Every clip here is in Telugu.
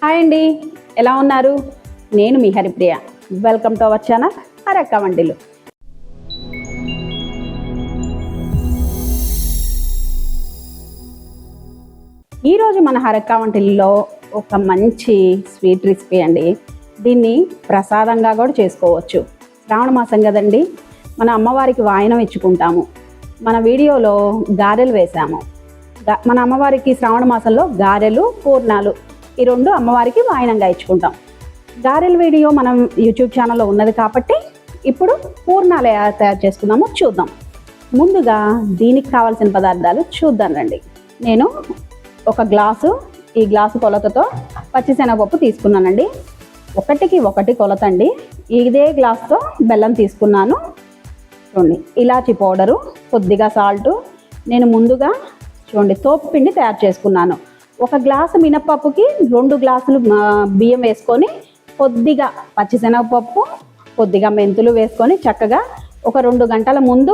హాయ్ అండి, ఎలా ఉన్నారు? నేను మీ Haripriya. Welcome to our channel Harakka వంటిల్లు. ఈరోజు మన హరక్క వంటిల్లో ఒక మంచి స్వీట్ రెసిపీ అండి. దీన్ని ప్రసాదంగా కూడా చేసుకోవచ్చు. శ్రావణ మాసం కదండి, మన అమ్మవారికి వాయనం ఇచ్చుకుంటాము. మన వీడియోలో గారెలు వేసాము. మన అమ్మవారికి శ్రావణ మాసంలో గారెలు, పూర్ణాలు ఈ రెండు అమ్మవారికి వాయనంగా ఇచ్చుకుంటాం. గారెల వీడియో మనం యూట్యూబ్ ఛానల్లో ఉన్నది కాబట్టి ఇప్పుడు పూర్ణాలు ఎలా తయారు చేసుకుందామో చూద్దాం. ముందుగా దీనికి కావాల్సిన పదార్థాలు చూద్దాం రండి. నేను ఒక గ్లాసు, ఈ గ్లాసు కొలతతో పచ్చిశనగపప్పు తీసుకున్నానండి. 1కి 1 కొలత అండి. ఇదే గ్లాస్తో బెల్లం తీసుకున్నాను. చూడండి, ఇలాచి పౌడరు, కొద్దిగా సాల్టు. నేను ముందుగా చూడండి తోపు పిండి తయారు చేసుకున్నాను. 1 గ్లాసు మినప్పప్పుకి 2 గ్లాసులు బియ్యం వేసుకొని, కొద్దిగా పచ్చిశనగపప్పు, కొద్దిగా మెంతులు వేసుకొని చక్కగా ఒక 2 గంటల ముందు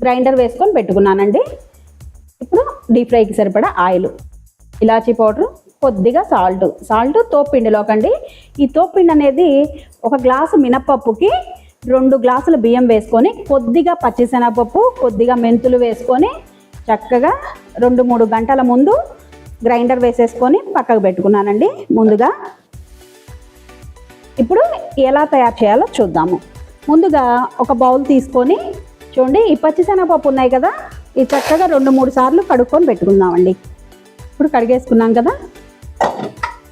గ్రైండర్ వేసుకొని పెట్టుకున్నానండి. ఇప్పుడు డీప్ ఫ్రైకి సరిపడా ఆయిల్, ఇలాచీ పౌడరు, కొద్దిగా సాల్ట్ తోపుపిండిలోకండి. ఈ తోపుపిండి అనేది 1 గ్లాసు మినప్పప్పుకి 2 గ్లాసులు బియ్యం వేసుకొని, కొద్దిగా పచ్చిశనగపప్పు, కొద్దిగా మెంతులు వేసుకొని చక్కగా 2-3 గంటల ముందు గ్రైండర్ వేసేసుకొని పక్కకు పెట్టుకున్నానండి ముందుగా. ఇప్పుడు ఎలా తయారు చేయాలో చూద్దాము. ముందుగా ఒక బౌల్ తీసుకొని చూడండి, ఈ పచ్చిశనగపప్పు ఉన్నాయి కదా, ఈ చక్కగా 2-3 సార్లు కడుక్కొని పెట్టుకుందామండి. ఇప్పుడు కడిగేసుకున్నాం కదా,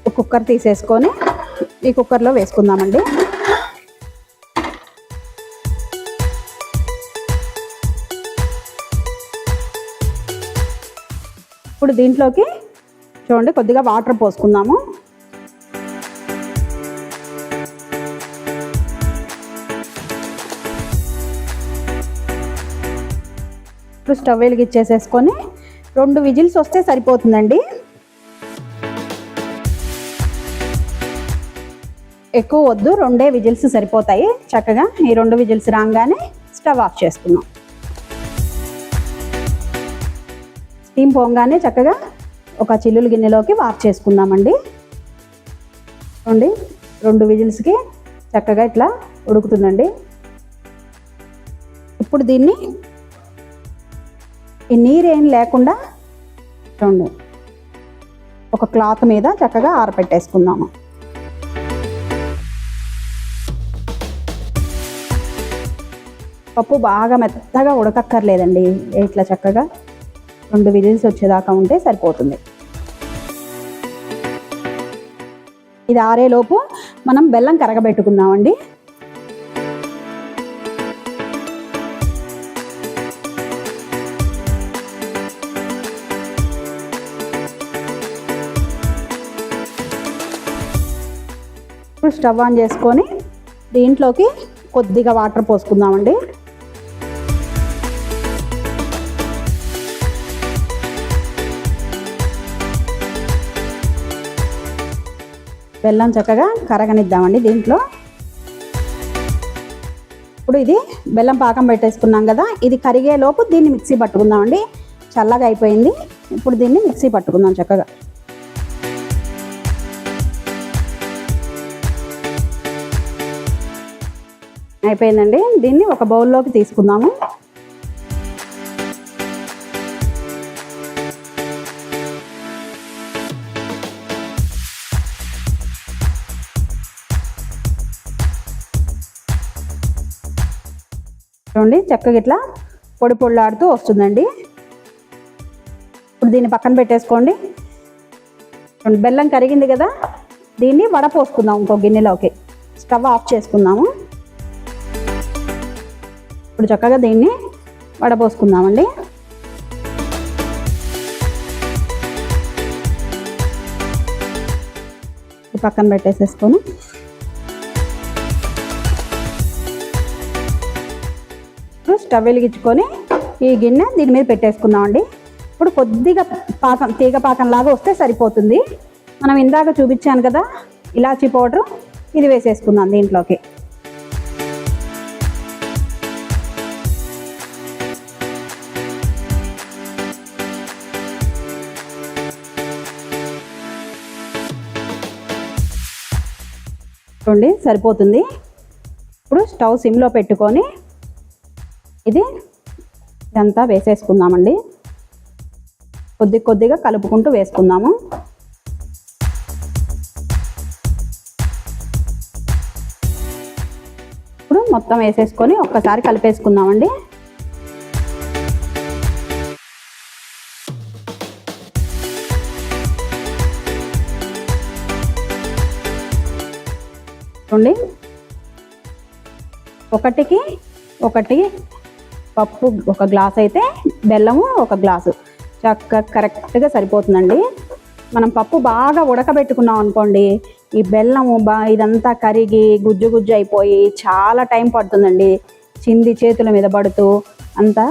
ఒక కుక్కర్ తీసేసుకొని ఈ కుక్కర్లో వేసుకుందామండి. ఇప్పుడు దీంట్లోకి చూడండి కొద్దిగా వాటర్ పోసుకుందాము. ఇప్పుడు స్టవ్ వెలిగించేసేసుకొని 2 విజిల్స్ వస్తే సరిపోతుందండి. ఎక్కువ వద్దు, 2 విజిల్స్ సరిపోతాయి. చక్కగా ఈ 2 విజిల్స్ రాగానే స్టవ్ ఆఫ్ చేసుకుందాం. స్టీమ్ పోగానే చక్కగా ఒక చిల్లులు గిన్నెలోకి వార్ప్ చేసుకుందామండి. చూడండి 2 విజిల్స్కి చక్కగా ఇట్లా ఉడుకుతుందండి. ఇప్పుడు దీన్ని ఈ నీరేం లేకుండా చూడండి ఒక క్లాత్ మీద చక్కగా ఆరబెట్టేసుకుందాము. పప్పు బాగా మెత్తగా ఉడకక్కర్లేదండి, ఇట్లా చక్కగా 2 విజిల్స్ వచ్చేదాకా ఉంటే సరిపోతుంది. ఇది ఆరేలోపు మనం బెల్లం కరగబెట్టుకుందామండి. ఇప్పుడు స్టవ్ ఆన్ చేసుకొని దీంట్లోకి కొద్దిగా వాటర్ పోసుకుందామండి. బెల్లం చక్కగా కరగనిద్దామండి దీంట్లో. ఇప్పుడు ఇది బెల్లం పాకం పెట్టేసుకున్నాం కదా, ఇది కరిగేలోపు దీన్ని మిక్సీ పట్టుకుందామండి. చల్లగా అయిపోయింది. ఇప్పుడు దీన్ని మిక్సీ పట్టుకుందాం చక్కగా. అయిపోయిందండి. దీన్ని ఒక బౌల్లోకి తీసుకుందాము. చూడండి చక్కగా ఇట్లా పొడి పొడిలాడుతూ వస్తుందండి. ఇప్పుడు దీన్ని పక్కన పెట్టేసుకోండి. బెల్లం కరిగింది కదా, దీన్ని వడపోసుకుందాం ఇంకో గిన్నెలోకి. స్టవ్ ఆఫ్ చేసుకుందాము. ఇప్పుడు చక్కగా దీన్ని వడపోసుకుందామండి. పక్కన పెట్టేసేసుకొని స్టవ్ వెలిగించుకొని ఈ గిన్నె దీని మీద పెట్టేసుకుందామండి. ఇప్పుడు కొద్దిగా పాకం, తీగ పాకం లాగా వస్తే సరిపోతుంది. మనం ఇందాక చూపించాను కదా ఇలాచీ పౌడరు, ఇది వేసేసుకుందాం దీంట్లోకి. చూడండి సరిపోతుంది. ఇప్పుడు స్టవ్ సిమ్లో పెట్టుకొని ఇదంతా వేసేసుకుందామండి. కొద్దిగా కలుపుకుంటూ వేసుకుందాము. ఇప్పుడు మొత్తం వేసేసుకొని ఒక్కసారి కలిపేసుకుందామండి. చూడండి ఒకటికి ఒకటి పప్పు ఒక గ్లాస్ అయితే బెల్లము ఒక గ్లాసు చక్కగా కరెక్ట్గా సరిపోతుందండి. మనం పప్పు బాగా ఉడకబెట్టుకున్నాం అనుకోండి, ఈ బెల్లము ఇదంతా కరిగి గుజ్జు అయిపోయి చాలా టైం పడుతుందండి, చింది చేతుల మీద పడుతూ అంతా.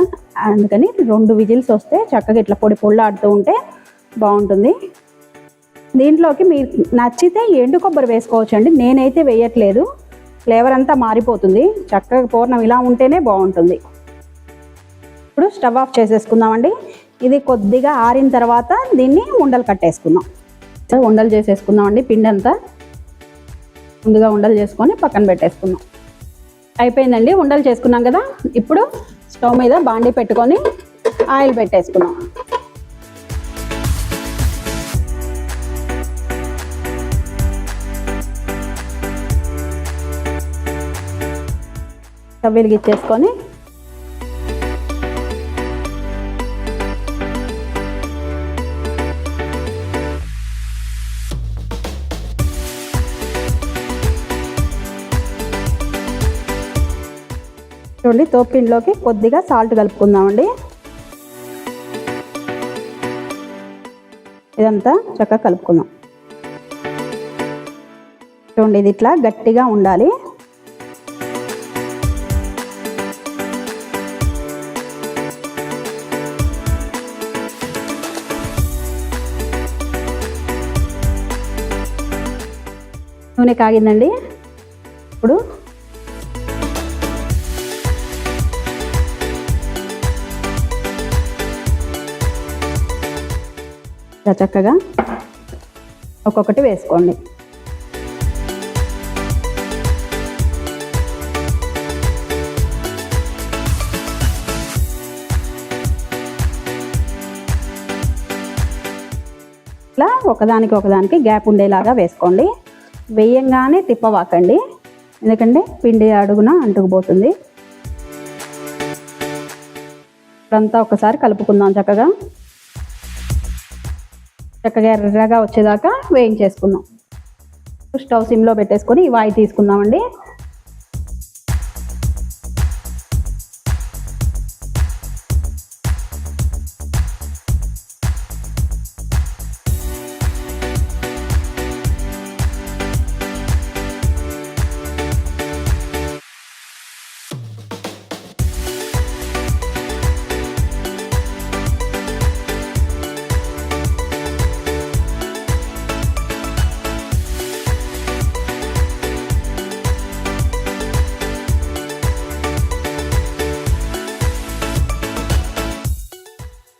అందుకని 2 విజిల్స్ వస్తే చక్కగా ఇట్లా పొళ్ళాడుతూ ఉంటే బాగుంటుంది. దీంట్లోకి మీరు నచ్చితే ఎండు కొబ్బరి వేసుకోవచ్చు అండి. నేనైతే వేయట్లేదు, ఫ్లేవర్ అంతా మారిపోతుంది. చక్కగా పూర్ణం ఇలా ఉంటేనే బాగుంటుంది. ఇప్పుడు స్టవ్ ఆఫ్ చేసేసుకుందామండి. ఇది కొద్దిగా ఆరిన తర్వాత దీన్ని ఉండలు కట్టేసుకుందాం. ఉండలు చేసేసుకుందామండి. పిండి అంతా ముందుగా ఉండలు చేసుకొని పక్కన పెట్టేసుకుందాం. అయిపోయిందండి, ఉండలు చేసుకున్నాం కదా. ఇప్పుడు స్టవ్ మీద బాండీ పెట్టుకొని ఆయిల్ పెట్టేసుకుందాం. స్టవ్ వెలిగించేసుకొని చూడండి తోపిండిలోకి కొద్దిగా సాల్ట్ కలుపుకుందామండి. ఇదంతా చక్కగా కలుపుకుందాం. చూడండి ఇది ఇట్లా గట్టిగా ఉండాలి. నూనె కాగిందండి. ఇప్పుడు చక్కగా ఒక్కొక్కటి వేసుకోండి. ఇట్లా ఒకదానికి గ్యాప్ ఉండేలాగా వేసుకోండి. వేయంగానే తిప్పవాకండి, ఎందుకంటే పిండి అడుగున అంటుకుపోతుంది. ఇప్పుడంతా ఒకసారి కలుపుకుందాం. చక్కగా ఎర్రగా వచ్చేదాకా వేయించేసుకుందాం. స్టవ్ సిమ్లో పెట్టేసుకొని ఈ వాయి తీసుకుందామండి.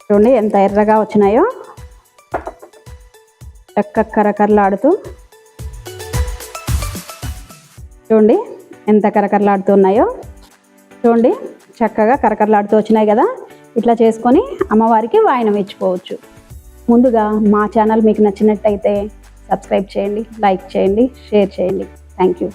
చూడండి ఎంత ఎర్రగా వచ్చినాయో, చక్కగా కరకరలాడుతూ. చూడండి ఎంత కరకరలాడుతున్నాయో. చూడండి చక్కగా కరకరలాడుతూ వచ్చినాయి కదా. ఇట్లా చేసుకొని అమ్మవారికి వాయనం ఇచ్చుకోవచ్చు. ముందుగా మా ఛానల్ మీకు నచ్చినట్టయితే సబ్స్క్రైబ్ చేయండి, లైక్ చేయండి, షేర్ చేయండి. Thank you.